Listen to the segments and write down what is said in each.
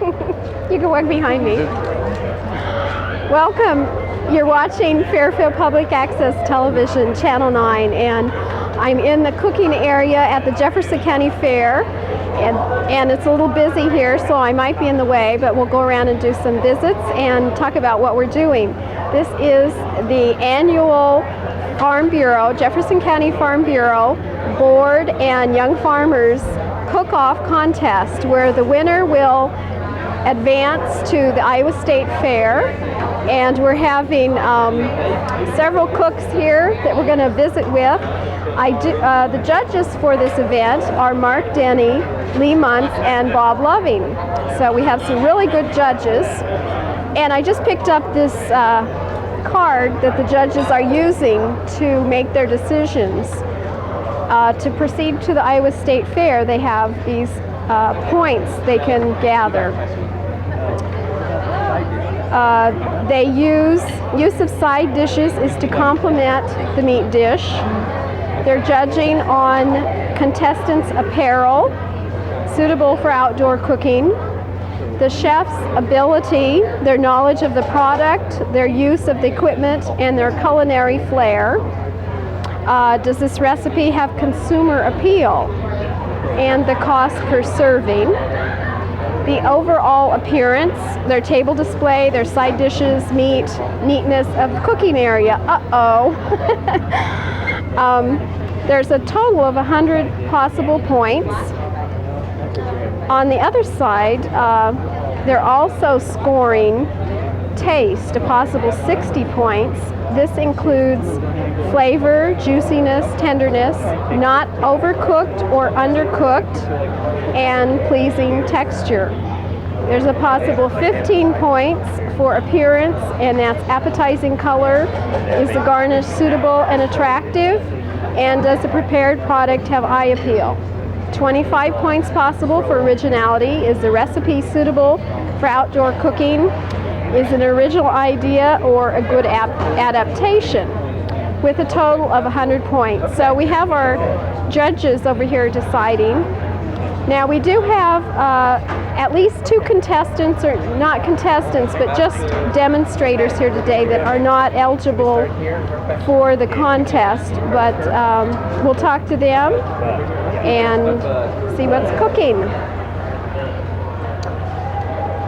You can walk behind me. Welcome. You're watching Fairfield Public Access Television, Channel 9, and I'm in the cooking area at the Jefferson County Fair, and it's a little busy here, so I might be in the way, but we'll go around and do some visits and talk about what we're doing. This is the annual Farm Bureau, Jefferson County Farm Bureau Board and Young Farmers Cook-Off Contest, where the winner will advance to the Iowa State Fair, and we're having several cooks here that we're going to visit with. The judges for this event are Mark Denney, Lee Muntz, and Bob Loving. So we have some really good judges, and I just picked up this card that the judges are using to make their decisions. To proceed to the Iowa State Fair, they have these points they can gather. They use of side dishes is to complement the meat dish. They're judging on contestants' apparel, suitable for outdoor cooking, the chef's ability, their knowledge of the product, their use of the equipment, and their culinary flair. Does this recipe have consumer appeal? And the cost per serving. The overall appearance, their table display, their side dishes, meat, neatness of the cooking area. There's a total of 100 possible points. On the other side, they're also scoring taste, a possible 60 points. This includes flavor, juiciness, tenderness, not overcooked or undercooked, and pleasing texture. There's a possible 15 points for appearance, and that's appetizing color. Is the garnish suitable and attractive? And does the prepared product have eye appeal? 25 points possible for originality. Is the recipe suitable for outdoor cooking? Is an original idea or a good adaptation? With a total of 100 points. So we have our judges over here deciding. Now we do have at least 2 contestants, or not contestants, but just demonstrators here today that are not eligible for the contest, but we'll talk to them and see what's cooking.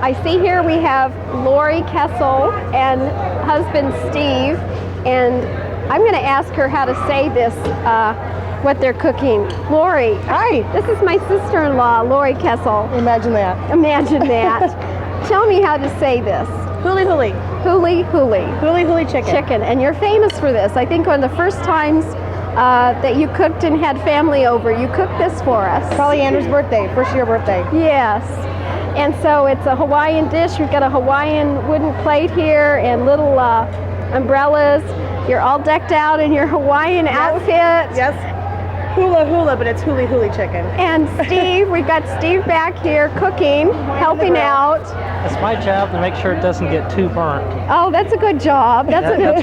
I see here we have Lori Kessel and husband Steve, and I'm going to ask her how to say this, what they're cooking. Lori. Hi. This is my sister-in-law, Lori Kessel. Imagine that. Imagine that. Tell me how to say this. Huli Huli. Huli Huli. Huli Huli chicken. Chicken. And you're famous for this. I think one of the first times that you cooked and had family over, you cooked this for us. Probably Andrew's birthday, first year birthday. Yes. And so it's a Hawaiian dish. We've got a Hawaiian wooden plate here and little umbrellas. You're all decked out in your Hawaiian outfit. Yes. Hula hula, but it's Huli Huli chicken. And Steve, we've got Steve back here cooking, helping out. It's my job to make sure it doesn't get too burnt. Oh, that's a good job. That's a good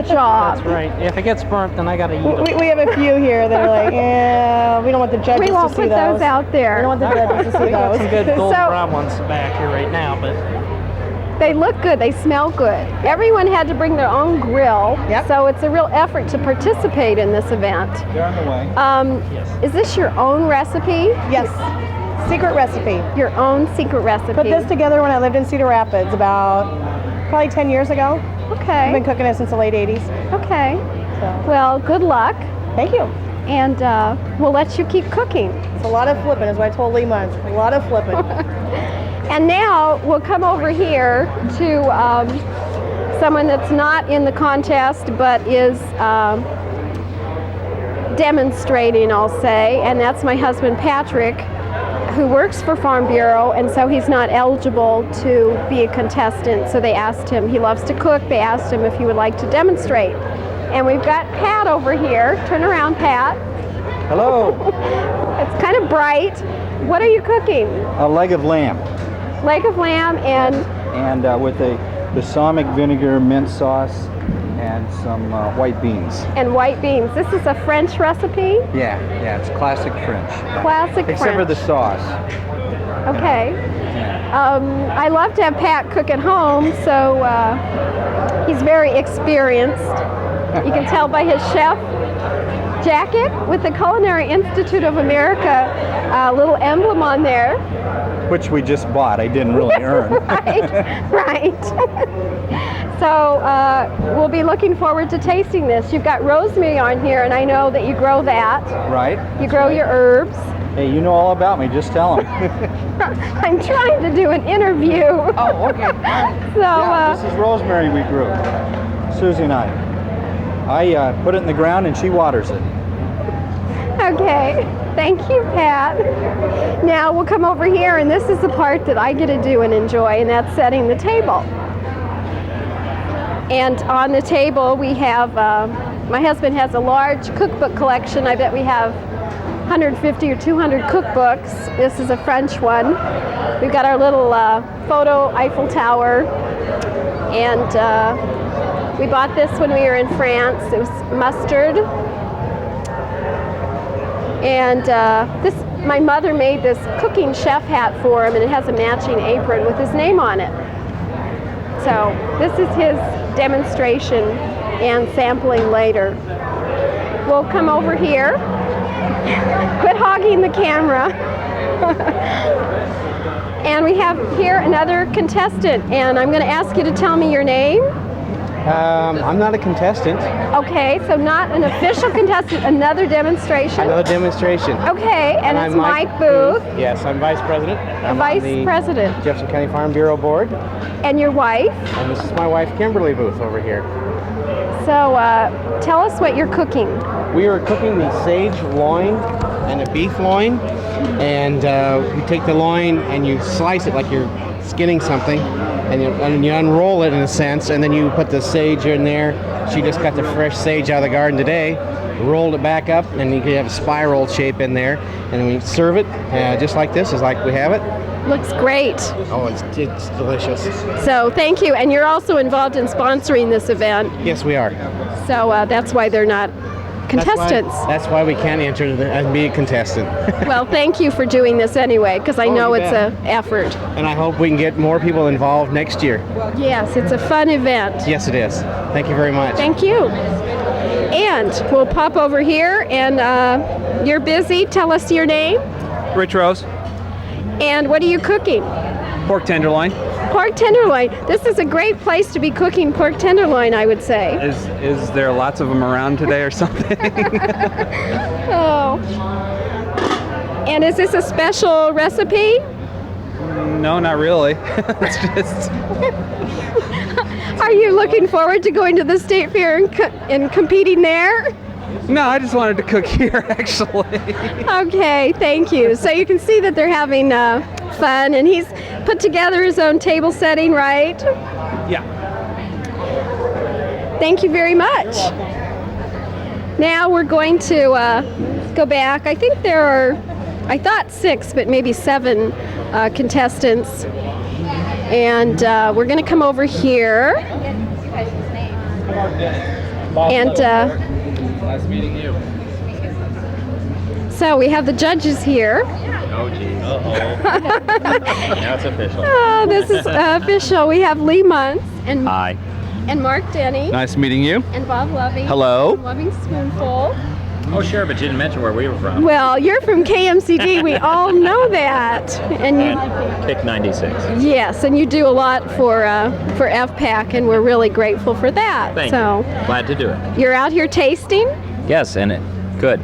job. That's right. If it gets burnt, then I got to eat it. We have a few here that are like, yeah, we don't want the judges to see those. We won't put those out there. We don't want the judges to see We got those. some good golden brown ones back here right now, but they look good. They smell good. Everyone had to bring their own grill, so it's a real effort to participate in this event. They're on the way. Yes. Is this your own recipe? Yes. Secret recipe. Your own secret recipe. Put this together when I lived in Cedar Rapids about probably 10 years ago. Okay. I've been cooking it since the late 80s. Okay. So. Well, good luck. Thank you. And we'll let you keep cooking. It's a lot of flipping, is what I told Lee Muntz. A lot of flipping. And now we'll come over here to someone that's not in the contest but is demonstrating, I'll say, and that's my husband Patrick, who works for Farm Bureau, and so he's not eligible to be a contestant. So they asked him, he loves to cook, they asked him if he would like to demonstrate. And we've got Pat over here. Turn around, Pat. Hello. It's kind of bright. What are you cooking? A leg of lamb. Leg of lamb and with the balsamic vinegar, mint sauce, and some white beans. And white beans. This is a French recipe? Yeah, it's classic French. Classic Except French. for the sauce. Okay. I love to have Pat cook at home, so he's very experienced. You can tell by his chef jacket with the Culinary Institute of America little emblem on there. Which we just bought. I didn't really earn. Right. So we'll be looking forward to tasting this. You've got rosemary on here, and I know that you grow that. Right. You grow your herbs. Hey, you know all about me. Just tell them. I'm trying to do an interview. Oh, okay. So Yeah, this is rosemary we grew. Susie and I. I put it in the ground and she waters it. okay. Thank you, Pat. Now we'll come over here, and this is the part that I get to do and enjoy, and that's setting the table. And on the table we have, my husband has a large cookbook collection. I bet we have 150 or 200 cookbooks. This is a French one. We've got our little photo Eiffel Tower, and we bought this when we were in France. It was mustard. And my mother made this cooking chef hat for him, and it has a matching apron with his name on it. So this is his demonstration and sampling later. We'll come over here. Quit hogging the camera. And we have here another contestant, and I'm going to ask you to tell me your name. I'm not a contestant. Okay, so not an official contestant, another demonstration. Another demonstration. Okay, and it's I'm Mike Booth. Yes, I'm vice president. I'm Vice on the President. Jefferson County Farm Bureau Board. And your wife. And this is my wife, Kimberly Booth, over here. So tell us what you're cooking. We are cooking the sage loin and a beef loin. And you take the loin and you slice it like you're skinning something. And you unroll it in a sense, and then you put the sage in there. She just got the fresh sage out of the garden today, rolled it back up, and you can have a spiral shape in there. And then we serve it just like this, is like we have it. Looks great. Oh, it's delicious. So thank you. And you're also involved in sponsoring this event. Yes, we are. So that's why they're not contestants. That's why we can't enter and be a contestant. Well, thank you for doing this anyway, because I know you it's bet. an effort. And I hope we can get more people involved next year. Yes, it's a fun event. Yes, it is. Thank you very much. Thank you. And we'll pop over here, and you're busy. Tell us your name. Rich Rose, And what are you cooking? pork tenderloin. Pork tenderloin. This is a great place to be cooking pork tenderloin, I would say. Is there lots of them around today or something? Oh. And is this a special recipe? No, not really. It's just Are you looking forward to going to the state fair and competing there? no. I just wanted to cook here, actually. Okay, thank you. So you can see that they're having fun, and he's put together his own table setting, right? Yeah. Thank you very much. Now we're going to go back. I think there are, I thought 6, but maybe 7 contestants. And we're going to come over here. And Nice meeting you. so we have the judges here. Oh, geez. Uh-oh. Now it's official. Oh, this is official. We have Lee Muntz and Hi. and Mark Denney Nice meeting you. and Bob Loving. Hello. From Loving Spoonful. Oh, sure, but you didn't mention where we were from. Well, you're from KMCD. We all know that. And you, Kick 96. yes, and you do a lot for FPAC, and we're really grateful for that. Thank so you. Glad to do it. you're out here tasting. Yes, and it. Good.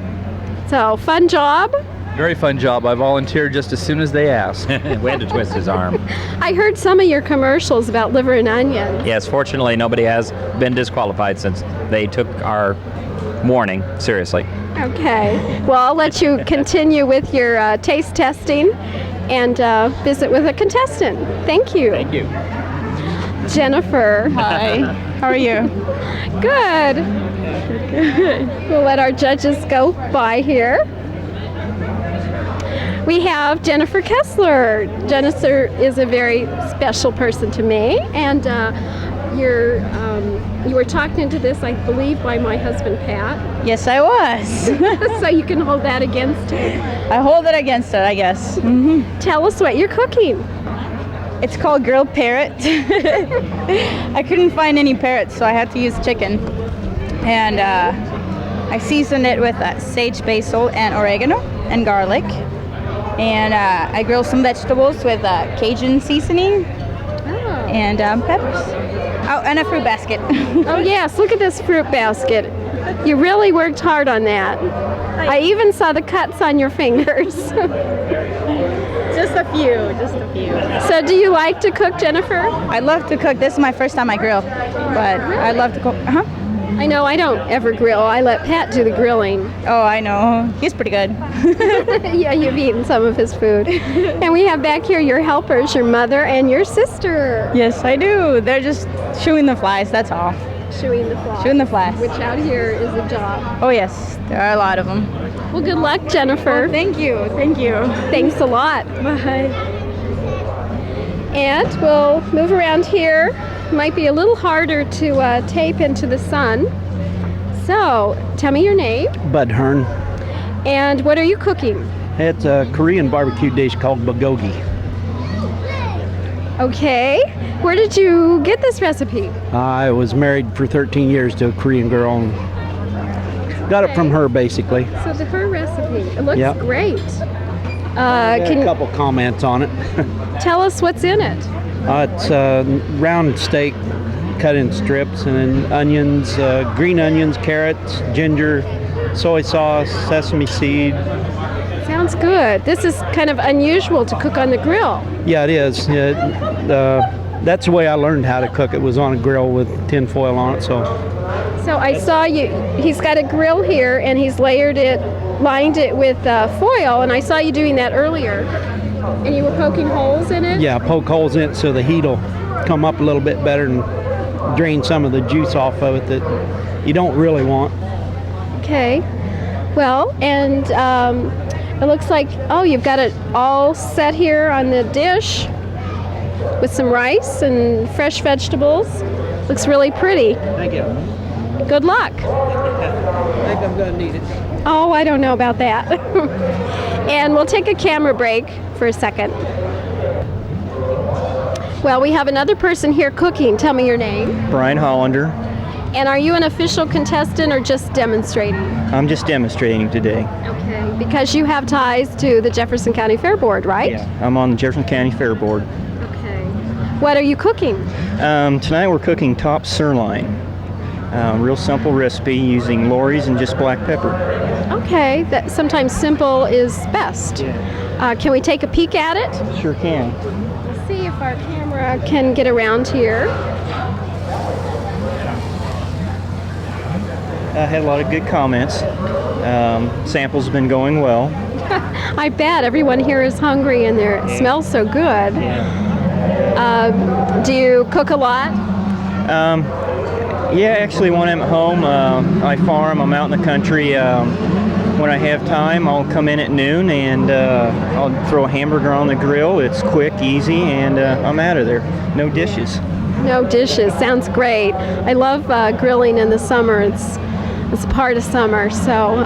So fun job. Very fun job. I volunteered just as soon as they asked. We had to twist his arm. I heard some of your commercials about liver and onions. Yes, fortunately, nobody has been disqualified since they took our warning seriously. Okay. Well, I'll let you continue with your taste testing and visit with a contestant. Thank you. Thank you. Jennifer. Hi. How are you? Good. We'll let our judges go by here. We have Jennifer Kessler. Jennifer is a very special person to me, and you were talked into this, I believe, by my husband Pat. Yes, I was. So you can hold that against him. I hold it against it, I guess. Tell us what you're cooking. It's called grilled parrot. I couldn't find any parrots, so I had to use chicken. And I seasoned it with sage, basil, and oregano and garlic. And I grilled some vegetables with Cajun seasoning and peppers. Oh, and a fruit basket. Oh yes, look at this fruit basket. You really worked hard on that. I even saw the cuts on your fingers. Just a few. So do you like to cook, Jennifer? I love to cook. This is my first time I grill, but I love to cook. I know I don't ever grill. I let Pat do the grilling. Oh, I know. He's pretty good. Yeah, you've eaten some of his food. And we have back here your helpers, your mother and your sister. Yes, I do. They're just shooing the flies, that's all. Shooing the flies. Shooing the flies. Which out here is a job. Oh, yes. There are a lot of them. Well, good luck, Jennifer. Oh, thank you. Thank you. Thanks a lot. Bye. And we'll move around here. Might be a little harder to tape into the sun. So, tell me your name. Bud Hearn. And what are you cooking? It's a Korean barbecue dish called Bulgogi. Okay. Where did you get this recipe? I was married for 13 years to a Korean girl and got it from her, basically. So the her recipe. It looks Yep. great. Can a couple comments on it. Tell us what's in it. It's round steak cut in strips, and then onions, green onions, carrots, ginger, soy sauce, sesame seed. Sounds good. This is kind of unusual to cook on the grill. Yeah, it is. That's the way I learned how to cook. It was on a grill with tin foil on it. So I saw he's got a grill here and he's lined it with foil, and I saw you doing that earlier. And you were poking holes in it? yeah, poke holes in it so the heat will come up a little bit better and drain some of the juice off of it that you don't really want. Okay. Well, and it looks like, you've got it all set here on the dish with some rice and fresh vegetables. Looks really pretty. Thank you. Good luck. I think I'm going to need it. Oh, I don't know about that. And we'll take a camera break for a second. Well, we have another person here cooking. Tell me your name. Brian Hollander. And are you an official contestant or just demonstrating? I'm just demonstrating today. Okay, because you have ties to the Jefferson County Fair Board, right? Yeah, I'm on the Jefferson County Fair Board. Okay. What are you cooking? Tonight we're cooking top sirloin. Real simple recipe using lorries and just black pepper. Okay, that sometimes simple is best. Can we take a peek at it? Sure can. Let's see if our camera can get around here. I had a lot of good comments. Samples have been going well. I bet everyone here is hungry and it smells so good. Do you cook a lot? Yeah, actually when I'm at home, I farm, I'm out in the country. When I have time, I'll come in at noon and I'll throw a hamburger on the grill. It's quick, easy, and I'm out of there. No dishes. No dishes. Sounds great. I love grilling in the summer. It's part of summer. So,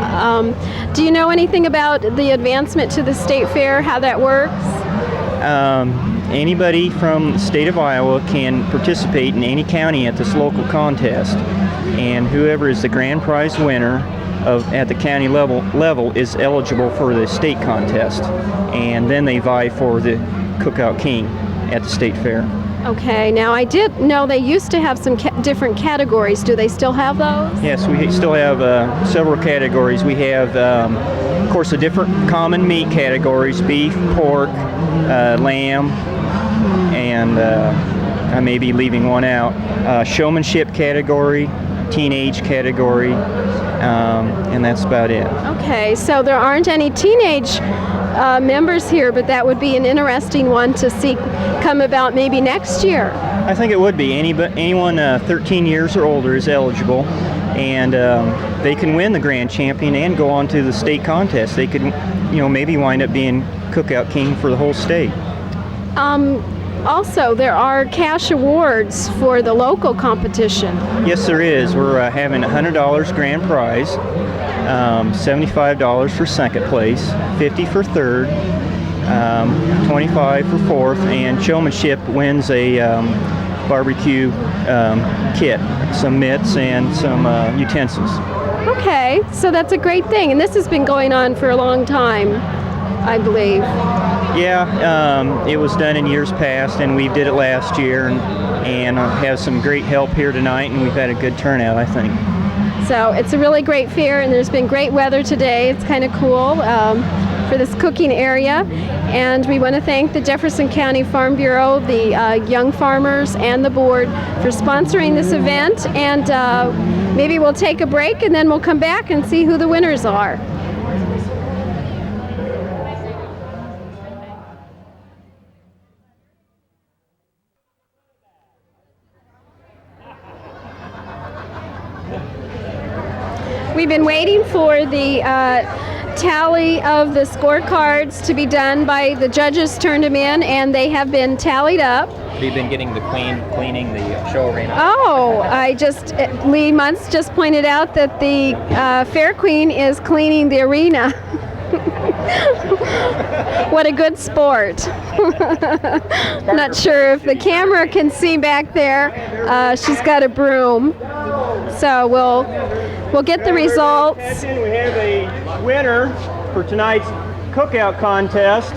do you know anything about the advancement to the state fair, how that works? Anybody from the state of Iowa can participate in any county at this local contest, and whoever is the grand prize winner at the county level is eligible for the state contest, and then they vie for the Cookout King at the state fair. Okay, now I did know they used to have some different categories. Do they still have those? Yes, we still have several categories. We have, of course, the different common meat categories: beef, pork, lamb, and I may be leaving one out. Showmanship category, teenage category, and that's about it. Okay, so there aren't any teenage members here, but that would be an interesting one to see come about maybe next year. I think it would be. Anyone 13 years or older is eligible, and they can win the grand champion and go on to the state contest. They could, maybe wind up being Cookout King for the whole state. Also, there are cash awards for the local competition. Yes, there is. We're having $100 grand prize, $75 for second place, $50 for third, $25 for fourth, and Showmanship wins a barbecue kit, some mitts and some utensils. Okay, so that's a great thing, and this has been going on for a long time, I believe. Yeah, it was done in years past, and we did it last year, and have some great help here tonight, and we've had a good turnout, I think. So it's a really great fair, and there's been great weather today. It's kind of cool for this cooking area, and we want to thank the Jefferson County Farm Bureau, the young farmers, and the board for sponsoring this event. And maybe we'll take a break, and then we'll come back and see who the winners are. We've been waiting for the tally of the scorecards to be done by the judges. Turned them in, and they have been tallied up. We've been getting the queen cleaning the show arena. Oh, Lee Muntz just pointed out that the fair queen is cleaning the arena. What a good sport. Not sure if the camera can see back there. She's got a broom. So we'll get the results. We have a winner for tonight's cookout contest.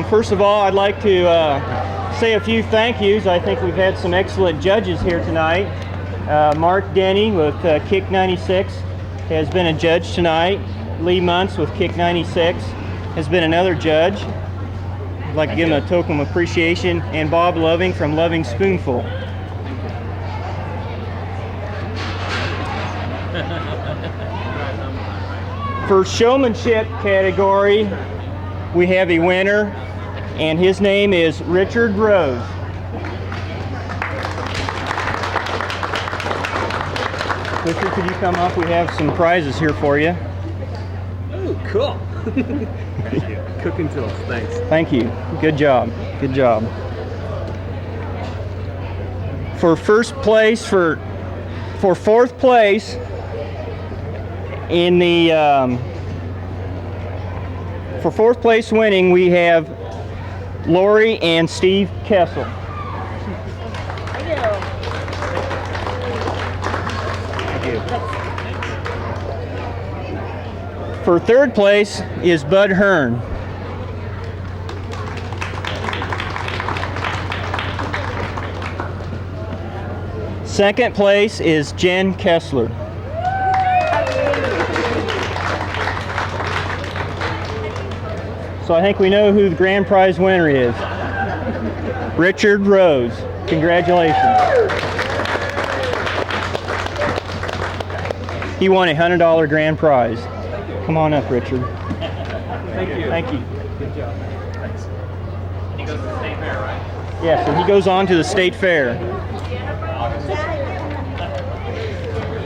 First of all, I'd like to say a few thank yous. I think we've had some excellent judges here tonight. Mark Denney with Kick 96 has been a judge tonight. Lee Muntz with Kick 96 has been another judge. I'd like to give him a token of appreciation. And Bob Loving from Loving Spoonful. For showmanship category, we have a winner, and his name is Richard Rose. Richard, could you come up? We have some prizes here for you. Oh, cool. Thank you. Cooking tools, thanks. Thank you. Good job. Good job. For first place, for fourth place in the for fourth place winning, we have Lori and Steve Kessel. For third place is Bud Hearn. Second place is Jen Kessler. So I think we know who the grand prize winner is. Richard Rose. Congratulations. He won a $100 grand prize. Come on up, Richard. Thank you. Thank you. Good job. Thanks. And he goes to the state fair, right? Yes, and he goes on to the state fair.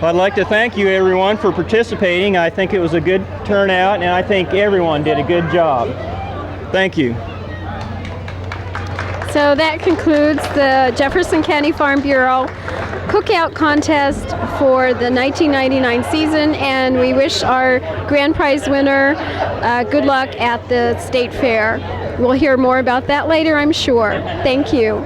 Well, I'd like to thank you, everyone, for participating. I think it was a good turnout, and I think everyone did a good job. Thank you. So that concludes the Jefferson County Farm Bureau Cookout Contest for the 1999 season, and we wish our grand prize winner good luck at the state fair. We'll hear more about that later, I'm sure. Thank you.